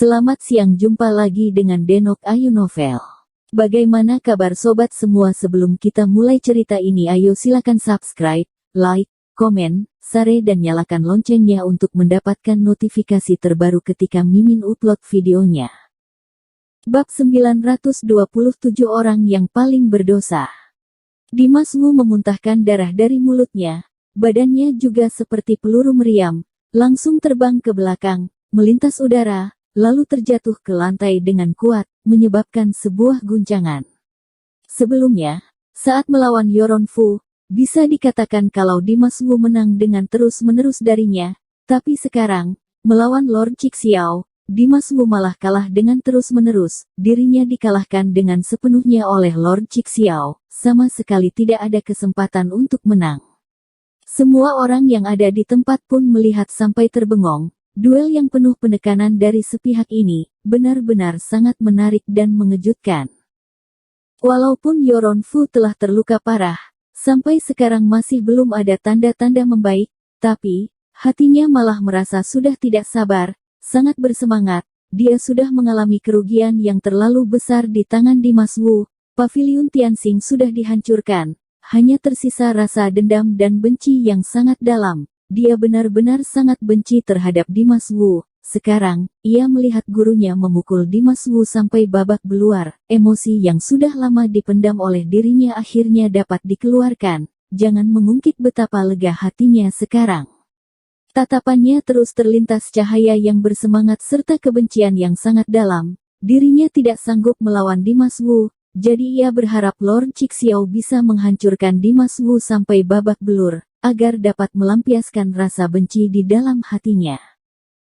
Selamat siang, jumpa lagi dengan Denok Ayu Novel. Bagaimana kabar sobat semua? Sebelum kita mulai cerita ini, ayo silakan subscribe, like, komen, share dan nyalakan loncengnya untuk mendapatkan notifikasi terbaru ketika Mimin upload videonya. Bab 927 orang yang paling berdosa. Dimas Wu memuntahkan darah dari mulutnya, badannya juga seperti peluru meriam, langsung terbang ke belakang, melintas udara, lalu terjatuh ke lantai dengan kuat, menyebabkan sebuah guncangan. Sebelumnya, saat melawan Yoron Fu, bisa dikatakan kalau Dimas Wu menang dengan terus-menerus darinya, tapi sekarang, melawan Lord Cixiao, Dimas Wu malah kalah dengan terus-menerus, dirinya dikalahkan dengan sepenuhnya oleh Lord Cixiao, sama sekali tidak ada kesempatan untuk menang. Semua orang yang ada di tempat pun melihat sampai terbengong. Duel yang penuh penekanan dari sepihak ini, benar-benar sangat menarik dan mengejutkan. Walaupun Yoron Fu telah terluka parah, sampai sekarang masih belum ada tanda-tanda membaik, tapi, hatinya malah merasa sudah tidak sabar, sangat bersemangat, dia sudah mengalami kerugian yang terlalu besar di tangan Dimas Wu, Paviliun Tianxing sudah dihancurkan, hanya tersisa rasa dendam dan benci yang sangat dalam. Dia benar-benar sangat benci terhadap Dimas Wu. Sekarang, ia melihat gurunya memukul Dimas Wu sampai babak belur. Emosi yang sudah lama dipendam oleh dirinya akhirnya dapat dikeluarkan. Jangan mengungkit betapa lega hatinya sekarang. Tatapannya terus terlintas cahaya yang bersemangat serta kebencian yang sangat dalam. Dirinya tidak sanggup melawan Dimas Wu, jadi ia berharap Lord Cixiao bisa menghancurkan Dimas Wu sampai babak belur, agar dapat melampiaskan rasa benci di dalam hatinya.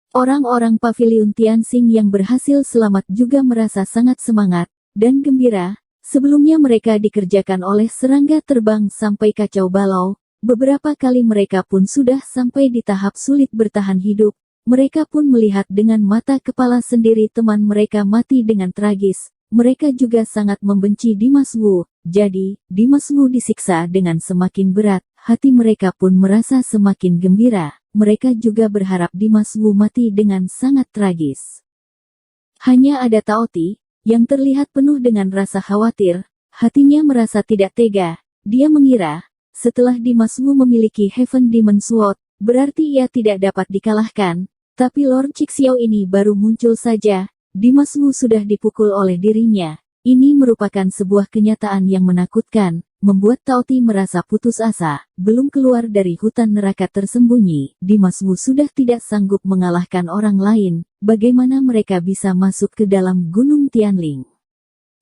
Orang-orang Paviliun Tianxing yang berhasil selamat juga merasa sangat semangat dan gembira. Sebelumnya mereka dikerjakan oleh serangga terbang sampai kacau balau. Beberapa kali mereka pun sudah sampai di tahap sulit bertahan hidup. Mereka pun melihat dengan mata kepala sendiri teman mereka mati dengan tragis. Mereka juga sangat membenci Dimas Wu. Jadi, Dimas Wu disiksa dengan semakin berat. Hati mereka pun merasa semakin gembira. Mereka juga berharap Dimas Wu mati dengan sangat tragis. Hanya ada Tao Ti, yang terlihat penuh dengan rasa khawatir. Hatinya merasa tidak tega. Dia mengira, setelah Dimas Wu memiliki Heaven Demon Sword, berarti ia tidak dapat dikalahkan. Tapi Lord Cixiao ini baru muncul saja. Dimas Wu sudah dipukul oleh dirinya. Ini merupakan sebuah kenyataan yang menakutkan, membuat Tao Ti merasa putus asa. Belum keluar dari hutan neraka tersembunyi, Dimas Wu sudah tidak sanggup mengalahkan orang lain. Bagaimana mereka bisa masuk ke dalam Gunung Tianling?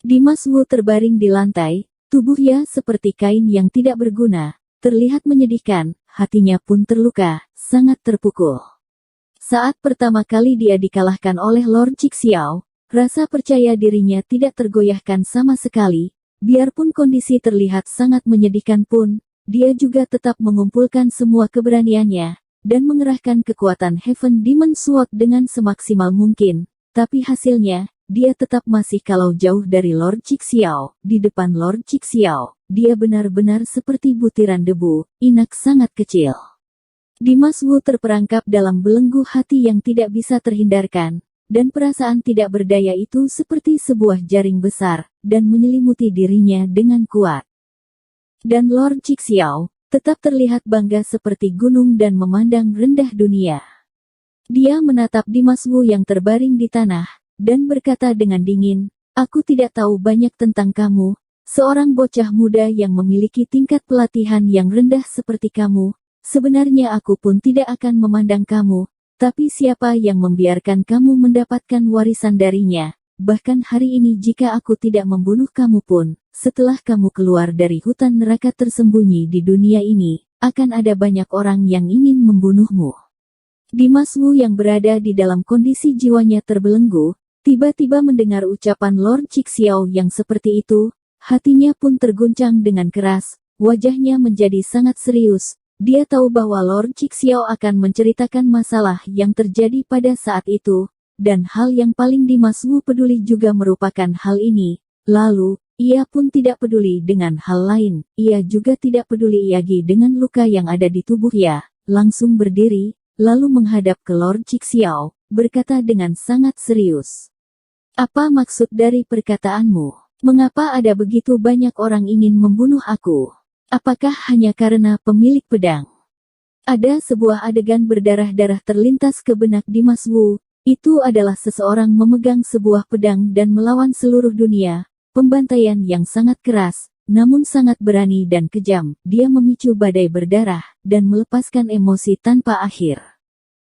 Dimas Wu terbaring di lantai, tubuhnya seperti kain yang tidak berguna, terlihat menyedihkan, hatinya pun terluka, sangat terpukul. Saat pertama kali dia dikalahkan oleh Lord Cixiao, rasa percaya dirinya tidak tergoyahkan sama sekali. Biarpun kondisi terlihat sangat menyedihkan pun, dia juga tetap mengumpulkan semua keberaniannya, dan mengerahkan kekuatan Heaven Demon Sword dengan semaksimal mungkin. Tapi hasilnya, dia tetap masih kalau jauh dari Lord Cixiao. Di depan Lord Cixiao, dia benar-benar seperti butiran debu, inak sangat kecil. Dimas Wu terperangkap dalam belenggu hati yang tidak bisa terhindarkan. Dan perasaan tidak berdaya itu seperti sebuah jaring besar, dan menyelimuti dirinya dengan kuat. Dan Lord Cixiao, tetap terlihat bangga seperti gunung dan memandang rendah dunia. Dia menatap Dimas Wu yang terbaring di tanah, dan berkata dengan dingin, "Aku tidak tahu banyak tentang kamu, seorang bocah muda yang memiliki tingkat pelatihan yang rendah seperti kamu. Sebenarnya aku pun tidak akan memandang kamu. Tapi siapa yang membiarkan kamu mendapatkan warisan darinya? Bahkan hari ini jika aku tidak membunuh kamu pun, setelah kamu keluar dari hutan neraka tersembunyi di dunia ini, akan ada banyak orang yang ingin membunuhmu." Dimas Wu yang berada di dalam kondisi jiwanya terbelenggu, tiba-tiba mendengar ucapan Lord Cixiao yang seperti itu, hatinya pun terguncang dengan keras, wajahnya menjadi sangat serius. Dia tahu bahwa Lord Cixiao akan menceritakan masalah yang terjadi pada saat itu, dan hal yang paling Dimas Wu peduli juga merupakan hal ini. Lalu, ia pun tidak peduli dengan hal lain, ia juga tidak peduli lagi dengan luka yang ada di tubuhnya, langsung berdiri, lalu menghadap ke Lord Cixiao. berkata dengan sangat serius. Apa maksud dari perkataanmu? Mengapa ada begitu banyak orang ingin membunuh aku? Apakah hanya karena pemilik pedang? Ada sebuah adegan berdarah-darah terlintas ke benak Dimas Wu. Itu adalah seseorang memegang sebuah pedang dan melawan seluruh dunia. Pembantaian yang sangat keras, namun sangat berani dan kejam. Dia memicu badai berdarah dan melepaskan emosi tanpa akhir.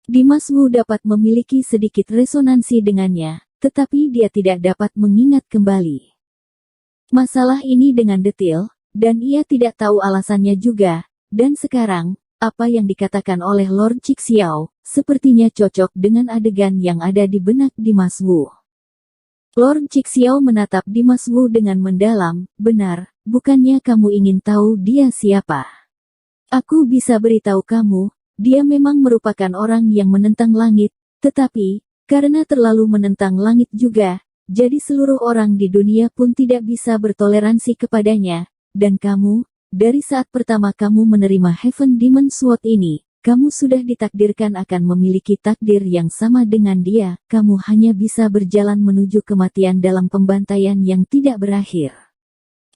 Dimas Wu dapat memiliki sedikit resonansi dengannya, tetapi dia tidak dapat mengingat kembali masalah ini dengan detail, dan ia tidak tahu alasannya juga. Dan sekarang, apa yang dikatakan oleh Lord Cixiao, sepertinya cocok dengan adegan yang ada di benak Dimas Wu. Lord Cixiao menatap Dimas Wu dengan mendalam. Benar, bukannya kamu ingin tahu dia siapa? Aku bisa beritahu kamu, dia memang merupakan orang yang menentang langit, tetapi, karena terlalu menentang langit juga, jadi seluruh orang di dunia pun tidak bisa bertoleransi kepadanya, dan kamu, dari saat pertama kamu menerima Heaven Demon Sword ini, kamu sudah ditakdirkan akan memiliki takdir yang sama dengan dia, kamu hanya bisa berjalan menuju kematian dalam pembantaian yang tidak berakhir.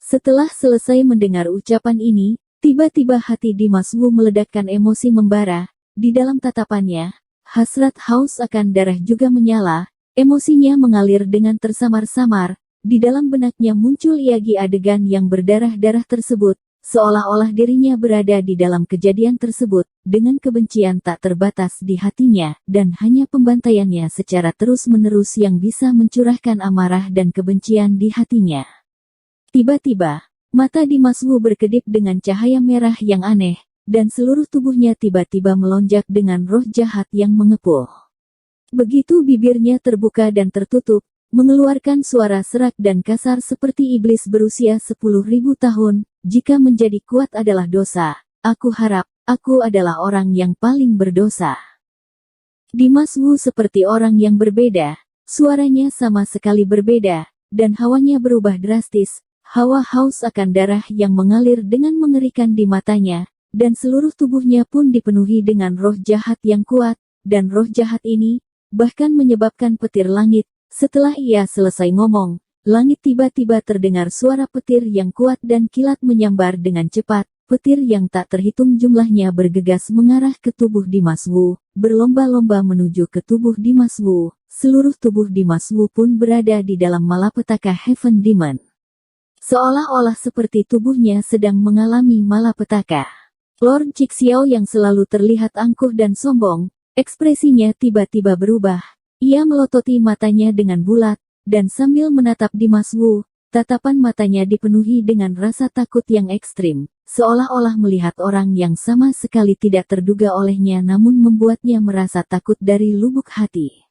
Setelah selesai mendengar ucapan ini, tiba-tiba hati Dimas Wu meledakkan emosi membara, di dalam tatapannya, hasrat haus akan darah juga menyala, emosinya mengalir dengan tersamar-samar, di dalam benaknya muncul iagi adegan yang berdarah-darah tersebut, seolah-olah dirinya berada di dalam kejadian tersebut, dengan kebencian tak terbatas di hatinya, dan hanya pembantaiannya secara terus-menerus yang bisa mencurahkan amarah dan kebencian di hatinya. Tiba-tiba, mata Dimas Wu berkedip dengan cahaya merah yang aneh, dan seluruh tubuhnya tiba-tiba melonjak dengan roh jahat yang mengepul. Begitu bibirnya terbuka dan tertutup, mengeluarkan suara serak dan kasar seperti iblis berusia 10.000 tahun, jika menjadi kuat adalah dosa, aku harap, aku adalah orang yang paling berdosa. Dimas Wu seperti orang yang berbeda, suaranya sama sekali berbeda, dan hawanya berubah drastis. Hawa haus akan darah yang mengalir dengan mengerikan di matanya, dan seluruh tubuhnya pun dipenuhi dengan roh jahat yang kuat, dan roh jahat ini, bahkan menyebabkan petir langit. Setelah ia selesai ngomong, langit tiba-tiba terdengar suara petir yang kuat dan kilat menyambar dengan cepat, petir yang tak terhitung jumlahnya bergegas mengarah ke tubuh Dimas Wu, berlomba-lomba menuju ke tubuh Dimas Wu, seluruh tubuh Dimas Wu pun berada di dalam malapetaka Heaven Demon. Seolah-olah seperti tubuhnya sedang mengalami malapetaka. Lord Cixiao yang selalu terlihat angkuh dan sombong, ekspresinya tiba-tiba berubah. Ia melototi matanya dengan bulat, dan sambil menatap Dimas Wu, tatapan matanya dipenuhi dengan rasa takut yang ekstrim, seolah-olah melihat orang yang sama sekali tidak terduga olehnya namun membuatnya merasa takut dari lubuk hati.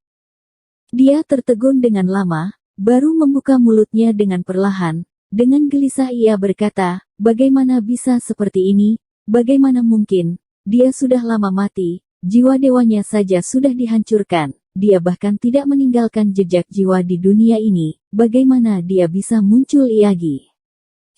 Dia tertegun dengan lama, baru membuka mulutnya dengan perlahan. Dengan gelisah ia berkata, bagaimana bisa seperti ini, bagaimana mungkin, dia sudah lama mati, jiwa dewanya saja sudah dihancurkan, dia bahkan tidak meninggalkan jejak jiwa di dunia ini, bagaimana dia bisa muncul lagi?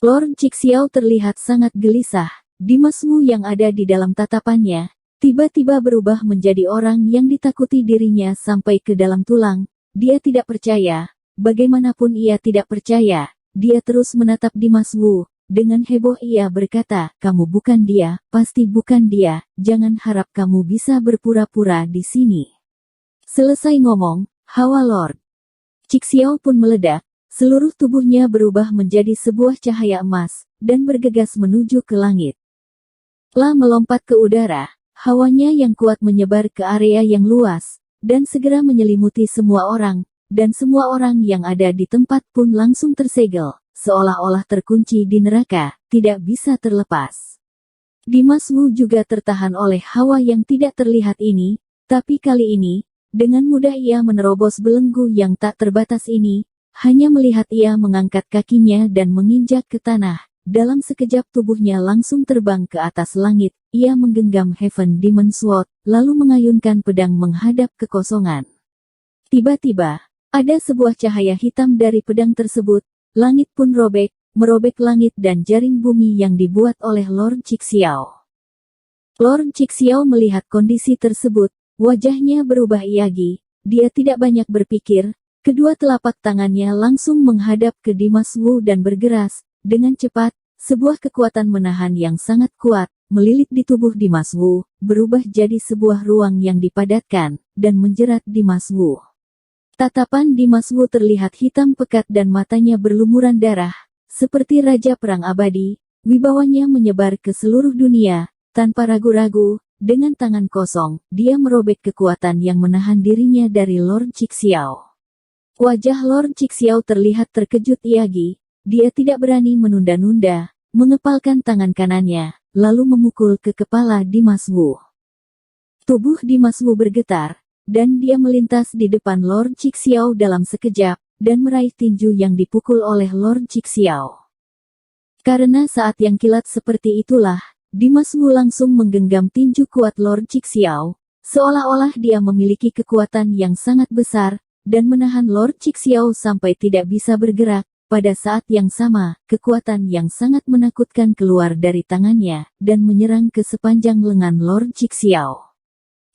Lord Cixiao terlihat sangat gelisah, Dimas Wu yang ada di dalam tatapannya, tiba-tiba berubah menjadi orang yang ditakuti dirinya sampai ke dalam tulang, dia tidak percaya, bagaimanapun ia tidak percaya. Dia terus menatap Dimas Wu, dengan heboh ia berkata, kamu bukan dia, pasti bukan dia, jangan harap kamu bisa berpura-pura di sini. Selesai ngomong, hawa Lord Cixiao pun meledak, seluruh tubuhnya berubah menjadi sebuah cahaya emas, dan bergegas menuju ke langit. Lah melompat ke udara, hawanya yang kuat menyebar ke area yang luas, dan segera menyelimuti semua orang, dan semua orang yang ada di tempat pun langsung tersegel, seolah-olah terkunci di neraka, tidak bisa terlepas. Dimas Wu juga tertahan oleh hawa yang tidak terlihat ini, tapi kali ini, dengan mudah ia menerobos belenggu yang tak terbatas ini, hanya melihat ia mengangkat kakinya dan menginjak ke tanah, dalam sekejap tubuhnya langsung terbang ke atas langit, ia menggenggam Heaven Demon Sword, lalu mengayunkan pedang menghadap kekosongan. Tiba-tiba, ada sebuah cahaya hitam dari pedang tersebut, langit pun robek, merobek langit dan jaring bumi yang dibuat oleh Lord Cixiao. Lord Cixiao melihat kondisi tersebut, wajahnya berubah iagi, dia tidak banyak berpikir, kedua telapak tangannya langsung menghadap ke Dimas Wu dan bergeras, dengan cepat, sebuah kekuatan menahan yang sangat kuat, melilit di tubuh Dimas Wu, berubah jadi sebuah ruang yang dipadatkan, dan menjerat Dimas Wu. Tatapan Dimas Wu terlihat hitam pekat dan matanya berlumuran darah, seperti Raja Perang Abadi, wibawanya menyebar ke seluruh dunia, tanpa ragu-ragu, dengan tangan kosong, dia merobek kekuatan yang menahan dirinya dari Lord Cixiao. Wajah Lord Cixiao terlihat terkejut Yagi, dia tidak berani menunda-nunda, mengepalkan tangan kanannya, lalu memukul ke kepala Dimas Wu. Tubuh Dimas Wu bergetar, dan dia melintas di depan Lord Cixiao dalam sekejap, dan meraih tinju yang dipukul oleh Lord Cixiao. Karena saat yang kilat seperti itulah, Dimas Wu langsung menggenggam tinju kuat Lord Cixiao, seolah-olah dia memiliki kekuatan yang sangat besar, dan menahan Lord Cixiao sampai tidak bisa bergerak. Pada saat yang sama, kekuatan yang sangat menakutkan keluar dari tangannya, dan menyerang ke sepanjang lengan Lord Cixiao.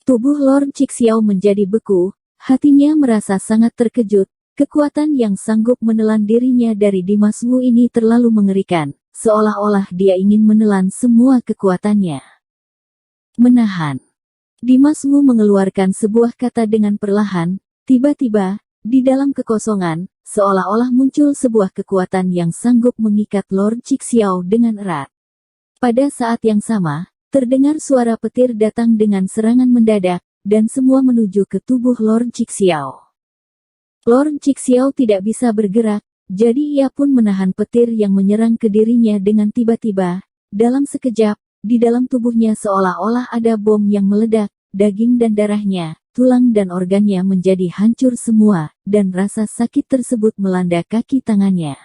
Tubuh Lord Cixiao menjadi beku, hatinya merasa sangat terkejut, kekuatan yang sanggup menelan dirinya dari Dimas Wu ini terlalu mengerikan. Seolah-olah dia ingin menelan semua kekuatannya. Menahan. Dimas Wu mengeluarkan sebuah kata dengan perlahan, tiba-tiba, di dalam kekosongan, seolah-olah muncul sebuah kekuatan yang sanggup mengikat Lord Cixiao dengan erat. Pada saat yang sama, terdengar suara petir datang dengan serangan mendadak, dan semua menuju ke tubuh Lord Cixiao. Lord Cixiao tidak bisa bergerak, jadi ia pun menahan petir yang menyerang ke dirinya dengan tiba-tiba. Dalam sekejap, di dalam tubuhnya seolah-olah ada bom yang meledak, daging dan darahnya, tulang dan organnya menjadi hancur semua, dan rasa sakit tersebut melanda kaki tangannya.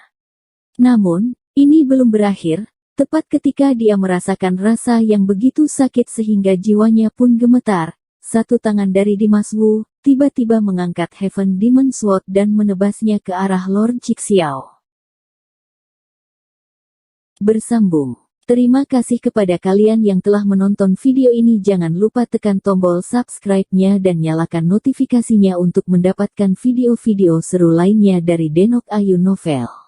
Namun, ini belum berakhir, tepat ketika dia merasakan rasa yang begitu sakit sehingga jiwanya pun gemetar, satu tangan dari Dimas Wu tiba-tiba mengangkat Heaven Demon Sword dan menebasnya ke arah Lord Cixiao. Bersambung. Terima kasih kepada kalian yang telah menonton video ini. Jangan lupa tekan tombol subscribe-nya dan nyalakan notifikasinya untuk mendapatkan video-video seru lainnya dari Denok Ayu Novel.